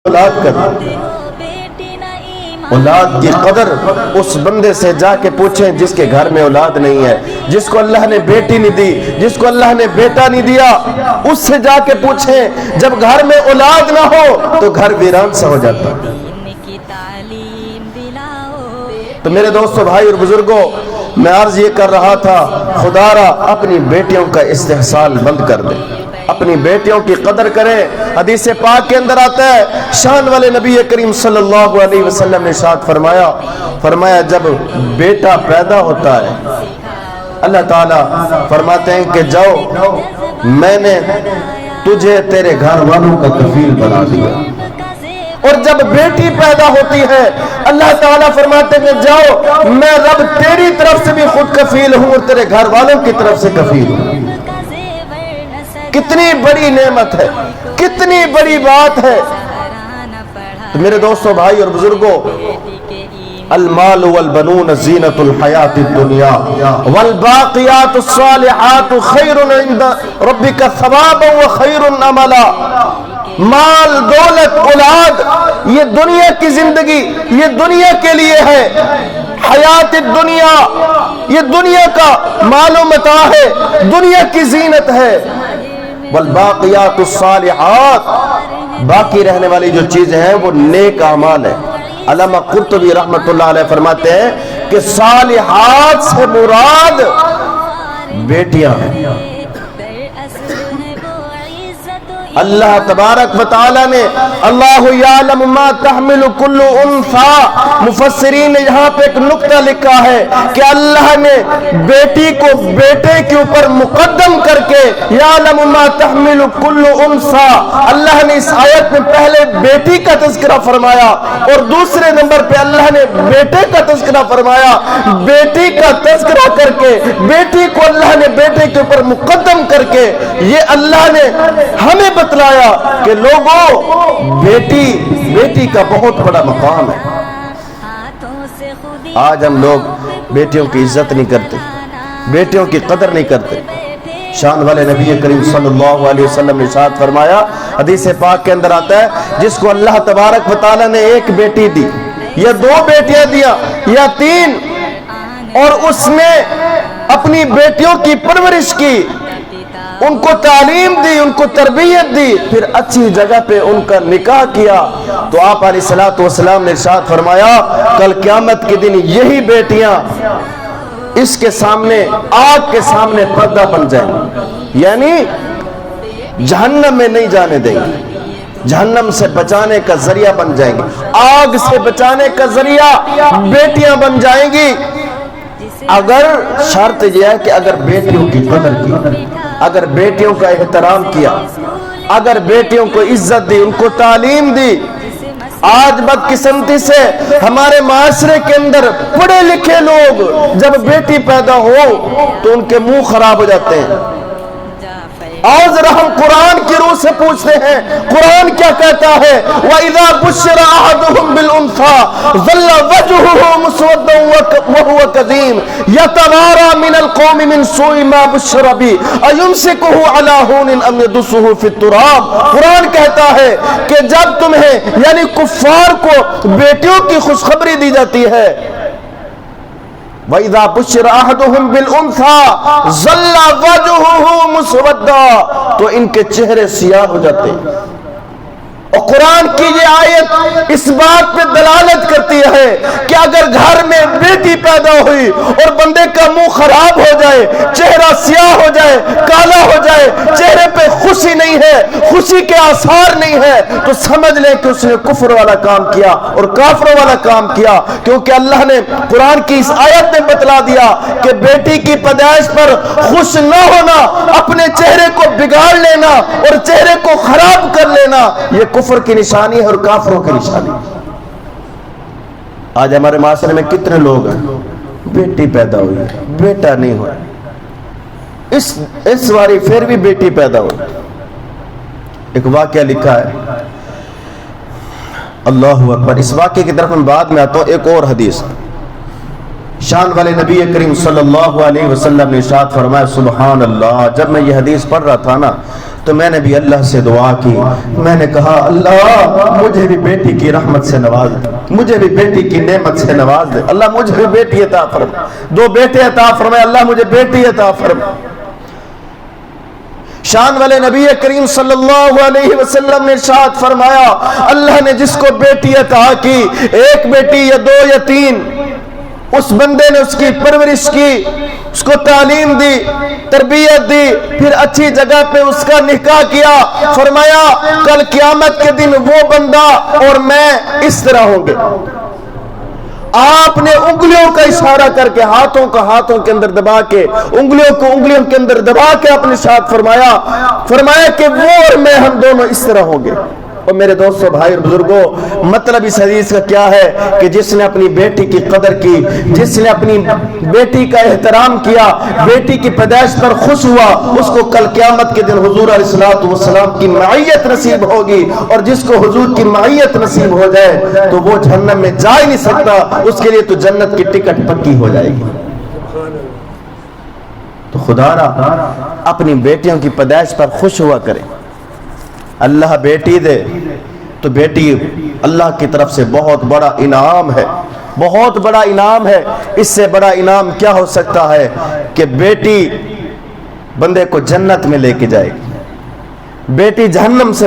اولاد کر اولاد کی قدر اس بندے سے جا کے پوچھیں جس کے گھر میں اولاد نہیں ہے، جس کو اللہ نے بیٹی نہیں دی، جس کو اللہ نے بیٹا نہیں دیا، اس سے جا کے پوچھیں۔ جب گھر میں اولاد نہ ہو تو گھر ویران سا ہو جاتا ہے۔ تو میرے دوستو، بھائی اور بزرگوں، میں عرض یہ کر رہا تھا، خدا را اپنی بیٹیوں کا استحصال بند کر دے، اپنی بیٹیوں کی قدر کریں۔ حدیث پاک کے اندر آتا ہے، شان والے نبی کریم صلی اللہ علیہ وسلم نے ارشاد فرمایا جب بیٹا پیدا ہوتا ہے اللہ تعالیٰ فرماتے ہیں کہ جاؤ، میں نے تجھے تیرے گھر والوں کا کفیل بنا دیا۔ اور جب بیٹی پیدا ہوتی ہے اللہ تعالیٰ فرماتے ہیں کہ جاؤ، میں رب تیری طرف سے بھی خود کفیل ہوں اور تیرے گھر والوں کی طرف سے کفیل ہوں۔ کتنی بڑی نعمت ہے، کتنی بڑی بات ہے۔ تو میرے دوستو، بھائی اور بزرگوں، المال والبنون زینت الحیات الدنیا والباقیات الصالحات خیر عند ربک ثوابا وخیر عملا۔ مال، دولت، اولاد، یہ دنیا کی زندگی، یہ دنیا کے لیے ہے۔ حیات الدنیا، یہ دنیا کا مال و متاع ہے، دنیا کی زینت ہے۔ والباقیات الصالحات، باقی رہنے والی جو چیزیں ہیں وہ نیک اعمال ہیں۔ علامہ قرطبی رحمت اللہ علیہ فرماتے ہیں کہ صالحات سے مراد بیٹیاں ہیں۔ اللہ تبارک و تعالی نے اللہ یعلم ما تحمل کل انثی، مفسرین نے یہاں پہ ایک نقطہ لکھا ہے کہ اللہ نے بیٹی کو بیٹے کے اوپر مقدم کر کے یعلم ما تحمل کل انثی، اللہ نے اس آیت میں پہلے بیٹی کا تذکرہ فرمایا اور دوسرے نمبر پہ اللہ نے بیٹے کا تذکرہ فرمایا۔ بیٹی کا تذکرہ کر کے، بیٹی کو اللہ نے بیٹے کے اوپر مقدم کر کے یہ اللہ نے ہمیں بتلایا کہ لوگوں، بیٹی کا بہت بڑا مقام ہے۔ آج ہم لوگ بیٹیوں کی عزت نہیں کرتے، بیٹیوں کی قدر نہیں کرتے۔ شان والے نبی کریم صلی اللہ علیہ وسلم نے ارشاد فرمایا، حدیث پاک کے اندر آتا ہے، جس کو اللہ تبارک و تعالی نے ایک بیٹی دی یا دو بیٹیاں دیا یا تین، اور اس نے اپنی بیٹیوں کی پرورش کی، ان کو تعلیم دی، ان کو تربیت دی، پھر اچھی جگہ پہ ان کا نکاح کیا، تو آپ علیہ الصلوۃ والسلام نے ارشاد فرمایا کل قیامت کے دن یہی بیٹیاں اس کے سامنے، آگ کے سامنے پردہ بن جائیں، یعنی جہنم میں نہیں جانے دیں گے، جہنم سے بچانے کا ذریعہ بن جائیں گے، آگ سے بچانے کا ذریعہ بیٹیاں بن جائیں گی۔ اگر شرط یہ ہے کہ اگر بیٹیوں کی قدر کی، اگر بیٹیوں کا احترام کیا، اگر بیٹیوں کو عزت دی، ان کو تعلیم دی۔ آج بدقسمتی سے ہمارے معاشرے کے اندر پڑھے لکھے لوگ جب بیٹی پیدا ہو تو ان کے منہ خراب ہو جاتے ہیں۔ اور ذرا ہم قرآن کی روح سے پوچھتے ہیں، قرآن کیا کہتا ہے؟ وَإِذَا بُشِّرَ أَحَدُهُم بِالْأُنثىٰ ظَلَّ وَجْهُهُ مُسْوَدًّا وَهُوَ كَظِيمٌ يَتَوَارَىٰ مِنَ الْقَوْمِ مِنْ سُوءِ مَا بُشِّرَ بِهِ أَيُمْسِكُهُ عَلَىٰ هُونٍ أَمْ يَدُسُّهُ فِي التُّرَابِ۔ قرآن کہتا ہے کہ جب تمہیں یعنی کفار کو بیٹیوں کی خوشخبری دی جاتی ہے، وَإِذَا بُشِّرَ أَحَدُهُم بِالْأُنثىٰ ظَلَّ وَجْهُهُ مُسْوَدًّا، تو ان کے چہرے سیاہ ہو جاتے ہیں۔ اور قرآن کی یہ آیت اس بات پہ دلالت کرتی ہے کہ اگر گھر میں بیٹی پیدا ہوئی اور بندے کا منہ خراب ہو جائے، چہرہ سیاہ ہو جائے، کالا ہو جائے، چہرے پہ خوشی نہیں ہے، خوشی کے آثار نہیں ہے، تو سمجھ لیں کہ اس نے کفر والا کام کیا اور کافروں والا کام کیا، کیونکہ اللہ نے قرآن کی اس آیت میں بتلا دیا کہ بیٹی کی پیدائش پر خوش نہ ہونا، اپنے چہرے کو بگاڑ لینا اور چہرے کو خراب کر لینا، یہ کفر کی نشانی ہے اور کافروں کی نشانی۔ آج ہمارے معاشرے میں کتنے لوگ ہیں، بیٹی پیدا ہوئی ہے، بیٹا نہیں ہوا، اس باری پھر بھی بیٹی پیدا ہوئی۔ ایک واقعہ لکھا ہے، اللہ اکبر، اس واقعے کی طرف میں بعد میں آتا ہوں۔ ایک اور حدیث، شان والے نبی کریم صلی اللہ علیہ وسلم نے ارشاد فرمایا، سبحان اللہ، جب میں یہ حدیث پڑھ رہا تھا نا تو میں نے بھی اللہ سے دعا کی، میں نے کہا اللہ مجھے بھی بیٹی کی رحمت سے نواز دے، مجھے بھی بیٹی کی نعمت سے نواز دے، اللہ مجھے بھی بیٹی عطا فرما، 2 بیٹے عطا فرمائے، اللہ مجھے بیٹی عطا فرما۔ شان والے نبی کریم صلی اللہ علیہ وسلم نے ارشاد فرمایا اللہ نے جس کو بیٹی عطا کی، 1 بیٹی یا 2 یا 3، اس بندے نے اس کی پرورش کی، اس کو تعلیم دی، تربیت دی، پھر اچھی جگہ پہ اس کا نکاح کیا، فرمایا کل قیامت کے دن وہ بندہ اور میں اس طرح ہوں گے۔ آپ نے انگلیوں کا اشارہ کر کے، ہاتھوں کا ہاتھوں کے اندر دبا کے، انگلیوں کو انگلیوں کے اندر دبا کے اپنے ساتھ فرمایا کہ وہ اور میں ہم دونوں اس طرح ہوں گے۔ اور میرے دوستوں، بھائی اور بزرگوں، مطلب اس حدیث کا کیا ہے کہ جس نے اپنی بیٹی کی قدر کی، جس نے اپنی بیٹی کا احترام کیا، بیٹی کی پیدائش پر خوش ہوا، اس کو کل قیامت کے دن حضور علیہ الصلوۃ والسلام کی معیت نصیب ہوگی، اور جس کو حضور کی معیت نصیب ہو جائے تو وہ جہنم میں جا ہی نہیں سکتا، اس کے لیے تو جنت کی ٹکٹ پکی ہو جائے گی۔ تو خدا را اپنی بیٹیوں کی پیدائش پر خوش ہوا کرے۔ اللہ بیٹی دے تو بیٹی اللہ کی طرف سے بہت بڑا انعام ہے، بہت بڑا انعام ہے۔ اس سے بڑا انعام کیا ہو سکتا ہے کہ بیٹی بندے کو جنت میں لے کے جائے گی، بیٹی جہنم سے